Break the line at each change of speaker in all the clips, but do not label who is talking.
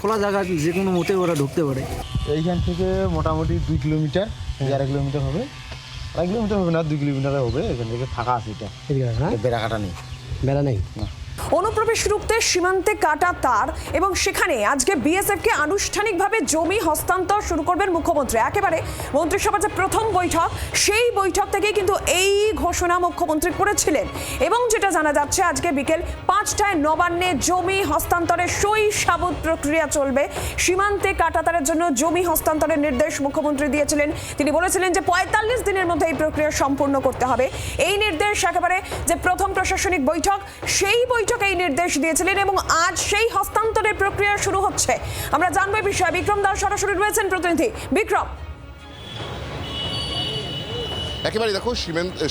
খোলা জায়গা যে কোনো মতে ওরা ঢুকতে পারে।
এইখান থেকে মোটামুটি 2 কিলোমিটার, 11 কিলোমিটার হবে, 1 কিলোমিটার হবে না, 2 কিলোমিটার হবে। এখান থেকে ফাঁকা আছে, এটা বেড়া কাটা নেই,
বেড়া নেই।
অনুপ্রবেশ রুখতে সীমান্তে কাটা তার এবং সেখানে আজকে বিএসএফকে আনুষ্ঠানিকভাবে জমি হস্তান্তর শুরু করবেন মুখ্যমন্ত্রী। একেবারে মন্ত্রিসভার যে প্রথম বৈঠক, সেই বৈঠক থেকেই কিন্তু এই ঘোষণা মুখ্যমন্ত্রী করেছিলেন। এবং যেটা জানা যাচ্ছে, আজকে বিকেল 5টায় নবান্নে জমি হস্তান্তরের সই সাবুত প্রক্রিয়া চলবে। সীমান্তে কাটাতারের জন্য জমি হস্তান্তরের নির্দেশ মুখ্যমন্ত্রী দিয়েছিলেন। তিনি বলেছিলেন যে 45 দিনের মধ্যে এই প্রক্রিয়া সম্পূর্ণ করতে হবে। এই নির্দেশ একেবারে যে প্রথম প্রশাসনিক বৈঠক, সেই বৈঠকে এই নির্দেশ দিয়েছিলেন এবং আজ সেই হস্তান্তরের প্রক্রিয়া শুরু হচ্ছে। আমরা জানবো এই বিষয়ে। বিক্রম দাস সরাসরি রয়েছেন প্রতিনিধি। বিক্রম,
একেবারে দেখো,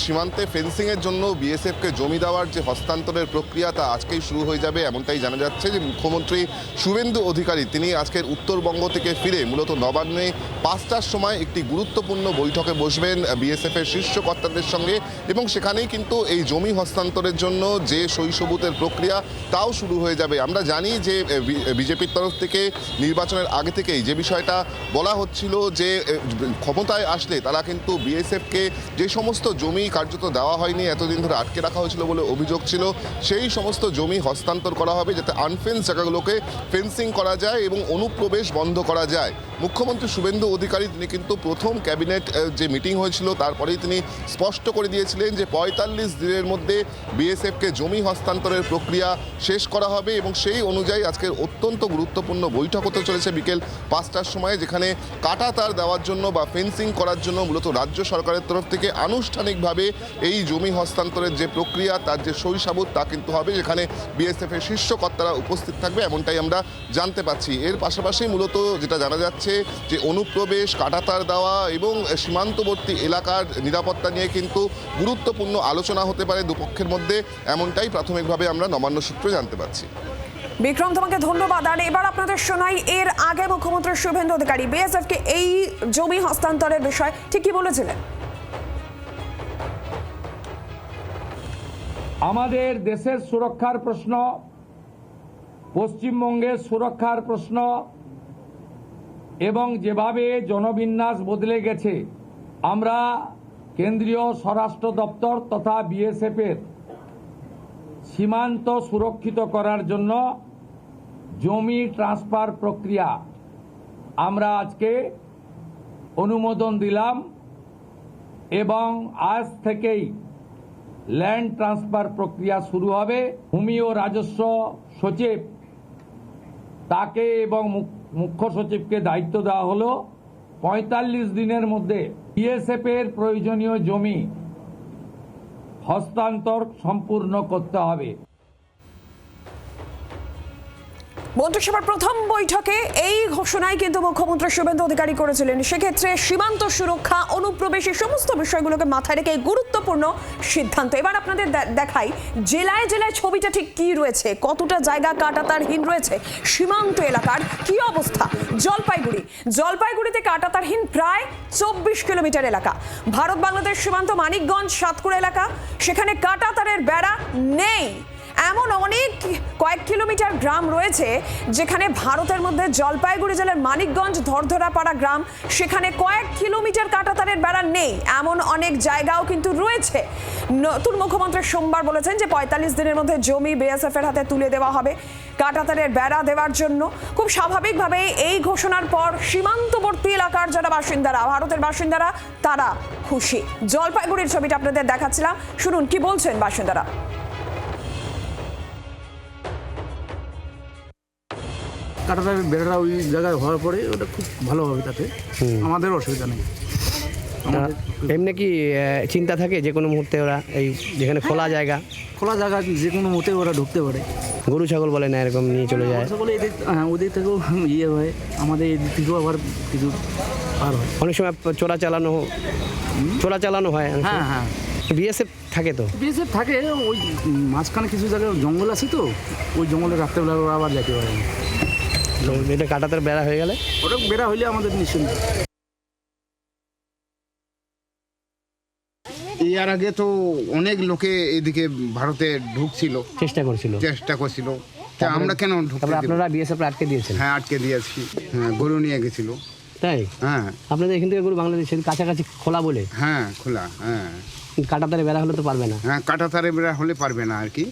সীমান্তে ফেন্সিংয়ের জন্য বিএসএফকে জমি দেওয়ার যে হস্তান্তরের প্রক্রিয়া তা আজকেই শুরু হয়ে যাবে, এমনটাই জানা যাচ্ছে। যে মুখ্যমন্ত্রী শুভেন্দু অধিকারী তিনি আজকের উত্তরবঙ্গ থেকে ফিরে মূলত নবান্নে 5টার সময় একটি গুরুত্বপূর্ণ বৈঠকে বসবেন বিএসএফের শীর্ষ কর্তাদের সঙ্গে, এবং সেখানেই কিন্তু এই জমি হস্তান্তরের জন্য যে সই সাবুতের প্রক্রিয়া তাও শুরু হয়ে যাবে। আমরা জানি যে বিজেপির তরফ থেকে নির্বাচনের আগে থেকেই যে বিষয়টা বলা হচ্ছিল যে ক্ষমতায় আসলে তারা কিন্তু বিএসএফকে যে সমস্ত জমি কার্যত দেওয়া হয়নি, এতদিন ধরে আটকে রাখা হয়েছিল বলে অভিযোগ ছিল, সেই সমস্ত জমি হস্তান্তর করা হবে যাতে আনফেন্স জায়গাগুলোকে ফেন্সিং করা যায় এবং অনুপ্রবেশ বন্ধ করা যায়। মুখ্যমন্ত্রী শুভেন্দু অধিকারী তিনি কিন্তু প্রথম ক্যাবিনেট যে মিটিং হয়েছিল তারপরেই তিনি স্পষ্ট করে দিয়েছিলেন যে 45 দিনের মধ্যে বিএসএফকে জমি হস্তান্তরের প্রক্রিয়া শেষ করা হবে, এবং সেই অনুযায়ী আজকের অত্যন্ত গুরুত্বপূর্ণ বৈঠক হতে চলেছে বিকেল 5টার সময়, যেখানে কাটা তার দেওয়ার জন্য বা ফেন্সিং করার জন্য মূলত রাজ্য সরকারের তরফ থেকে আনুষ্ঠানিকভাবে এই জমি হস্তান্তরের যে প্রক্রিয়া তার যে সই সাবুত তা কিন্তু হবে, যেখানে বিএসএফের শীর্ষ কর্তারা উপস্থিত থাকবে, এমনটাই আমরা জানতে পাচ্ছি। এর পাশাপাশি মূলত যেটা জানা যাচ্ছে যে অনুপ্রবেশ, কাটাতার দেওয়া এবং সীমান্তবর্তী এলাকার নিরাপত্তা নিয়ে কিন্তু গুরুত্বপূর্ণ আলোচনা হতে পারে দুপক্ষের মধ্যে, এমনটাই প্রাথমিকভাবে আমরা নবান্ন সূত্রে জানতে পারছি।
বিক্রম, তোমাকে ধন্যবাদ। আর এবার আপনাদের শোনাই, এর আগে মুখ্যমন্ত্রী শুভেন্দু অধিকারী বিএসএফকে এই জমি হস্তান্তরের বিষয় ঠিক কি বলেছিলেন।
আমাদের দেশের সুরক্ষার প্রশ্ন, পশ্চিমবঙ্গের সুরক্ষার প্রশ্ন এবং যেভাবে জনবিন্যাস বদলে গেছে, আমরা কেন্দ্রীয় স্বরাষ্ট্র দপ্তর তথা বিএসএফের সীমান্ত সুরক্ষিত করার জন্য জমি ট্রান্সফার প্রক্রিয়া আমরা আজকে অনুমোদন দিলাম, এবং আজ থেকেই ল্যান্ড ট্রান্সফার প্রক্রিয়া শুরু হবে। ভূমি ও রাজস্ব সচিব তাকে এবং মুখ্য সচিবকে দায়িত্ব দেওয়া হলো 45 দিনের মধ্যে বিএসএফ এর প্রয়োজনীয় জমি হস্তান্তর সম্পূর্ণ করতে হবে।
মন্ত্রিসভার প্রথম বৈঠকে এই ঘোষণাই কিন্তু মুখ্যমন্ত্রী শুভেন্দু অধিকারী করেছিলেন। সেক্ষেত্রে সীমান্ত সুরক্ষা, অনুপ্রবেশ, এই সমস্ত বিষয়গুলোকে মাথায় রেখে গুরুত্বপূর্ণ সিদ্ধান্ত। এবার আপনাদের দেখাই জেলায় জেলায় ছবিটা ঠিক কি রয়েছে, কতটা জায়গা কাটাতারহীন রয়েছে, সীমান্ত এলাকার কি অবস্থা। জলপাইগুড়িতে কাটাতারহীন প্রায় 24 কিলোমিটার এলাকা। ভারত বাংলাদেশ সীমান্ত মানিকগঞ্জ সাতকুড়া এলাকা, সেখানে কাটাতারের বেড়া নেই। এমন অনেক কয়েক কিলোমিটার গ্রাম রয়েছে যেখানে ভারতের মধ্যে জলপাইগুড়ি জেলার মানিকগঞ্জ ধরধরাপাড়া গ্রাম, সেখানে কয়েক কিলোমিটার কাঁটাতারের বেড়া নেই। এমন অনেক জায়গাও কিন্তু রয়েছে। নতুন মুখ্যমন্ত্রী সোমবার বলেছেন যে 45 দিনের মধ্যে জমি বিএসএফ এর হাতে তুলে দেওয়া হবে কাঁটাতারের বেড়া দেওয়ার জন্য। খুব স্বাভাবিকভাবে এই ঘোষণার পর সীমান্তবর্তী এলাকার যারা বাসিন্দারা, ভারতের বাসিন্দারা, তারা খুশি। জলপাইগুড়ির ছবিটা আপনাদের দেখাচ্ছিলাম, শুনুন কি বলছেন বাসিন্দারা।
কাটাতারের বেড়াটা ওই জায়গায় হওয়ার পরে ওটা খুব ভালো হবে, তাতে আমাদের অসুবিধা নেই।
এমনি কি চিন্তা থাকে যে কোনো মুহূর্তে ওরা এই যেখানে খোলা জায়গা
যে কোনো মতে ওরা ঢুকতে পারে।
গরু ছাগল বলে না এরকম নিয়ে চলে যায়,
বলে এদিক, হ্যাঁ ওদিক থেকেও ইয়ে হয়, আমাদের এদিক থেকেও আবার কিছু পার হয়।
অনেক সময় চোরা চালানো হয়।
হ্যাঁ হ্যাঁ,
বিএসএফ থাকে, তো
বিএসএফ থাকে। ওই মাঝখানে কিছু জায়গায় জঙ্গল আছে, তো ওই জঙ্গলে রাত্রেবেলা ওরা আবার যেতে পারে।
এটা কাটাতার বেড়া হয়ে গেলে,
ওটা বেড়া হইলে আমাদের নিশ্চিন্ত।
এর আগে তো অনেক লোকে এদিকে ভারতে ঢুকছিল,
চেষ্টা করছিল,
তা আমরা কেন ঢুকতে
তারপরে
দেব?
আপনারা বিএসএফ আটকে দিয়েছেন,
হ্যাঁ আটকে দিয়েছি, হ্যাঁ গরু নিয়ে গেছিল,
তাই?
হ্যাঁ
আপনাদের এখান থেকে গরু বাংলাদেশের কাছাকাছি খোলা বলে
হ্যাঁ খোলা, হ্যাঁ
কাটাতারে বেড়া হলে তো পারবে না।
হ্যাঁ কাটা তারে বেড়া হলে পারবে না আর কি।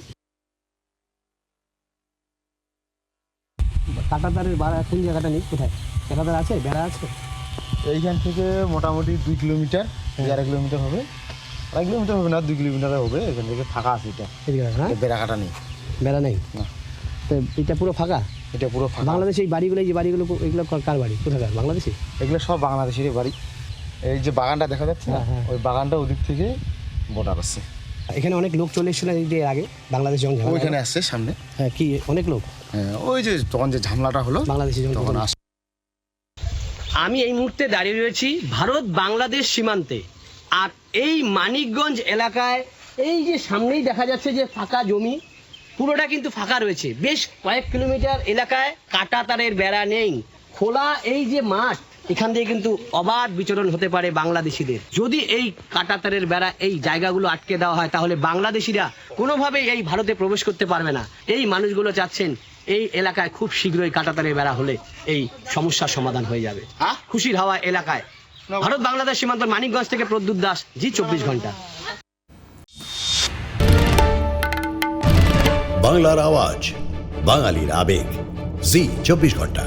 কাটাতারের বেড়া কোন জায়গাটা নেই, কোথায় কাটাতার আছে, বেড়া আছে?
এইখান থেকে মোটামুটি 2 কিলোমিটার, 11 কিলোমিটার হবে, 2 কিলোমিটার হবে না, 2 কিলোমিটার হবে। এখান থেকে ফাঁকা আছে এটা,
এদিকে, হ্যাঁ
বেড়া কাটা নেই,
বেড়া নেই।
না।
তো এটা পুরো ফাঁকা।
এটা পুরো ফাঁকা।
বাংলাদেশে এই বাড়িগুলো, এই যে বাড়িগুলো, এগুলো কার বাড়ি, কোথাকার? বাংলাদেশি?
এগুলো সব বাংলাদেশেরই বাড়ি। এই যে বাগানটা দেখা যাচ্ছে না,
হ্যাঁ, হ্যাঁ।
ওই বাগানটা ওদিক থেকে বর্ডার আছে।
এখানে অনেক লোক চলে এসেছিল এই যে আগে বাংলাদেশ যখন ঝামেলা
ওইখানে
হলো।
আসছে সামনে,
হ্যাঁ, কি অনেক লোক
হ্যাঁ ওই যে তখন যে ঝামেলাটা হলো
বাংলাদেশি যখন
তখন আসছে।
আমি এই মুহূর্তে দাঁড়িয়ে রয়েছি ভারত বাংলাদেশ সীমান্তে, আর এই মানিকগঞ্জ এলাকায় এই যে সামনেই দেখা যাচ্ছে যে ফাঁকা জমি, পুরোটা কিন্তু ফাঁকা রয়েছে। বেশ কয়েক কিলোমিটার এলাকায় কাঁটাতারের বেড়া নেই, খোলা এই যে মাঠ, এখান দিয়ে কিন্তু অবাধ বিচরণ হতে পারে বাংলাদেশিদের। যদি এই কাঁটাতারের বেড়া, এই জায়গাগুলো আটকে দেওয়া হয়, তাহলে বাংলাদেশিরা কোনোভাবেই এই ভারতে প্রবেশ করতে পারবে না। এই মানুষগুলো চাচ্ছেন এই এলাকায় খুব শীঘ্রই কাঁটাতারের বেড়া হলে এই সমস্যার সমাধান হয়ে যাবে। খুশির হাওয়া এলাকায়। ভারত বাংলাদেশ সীমান্ত, মানিকগঞ্জ থেকে প্রদ্যুৎ দাস, জি 24 ঘন্টা।
বাংলার আওয়াজ, বাঙালির আবেগ, জি 24 ঘন্টা।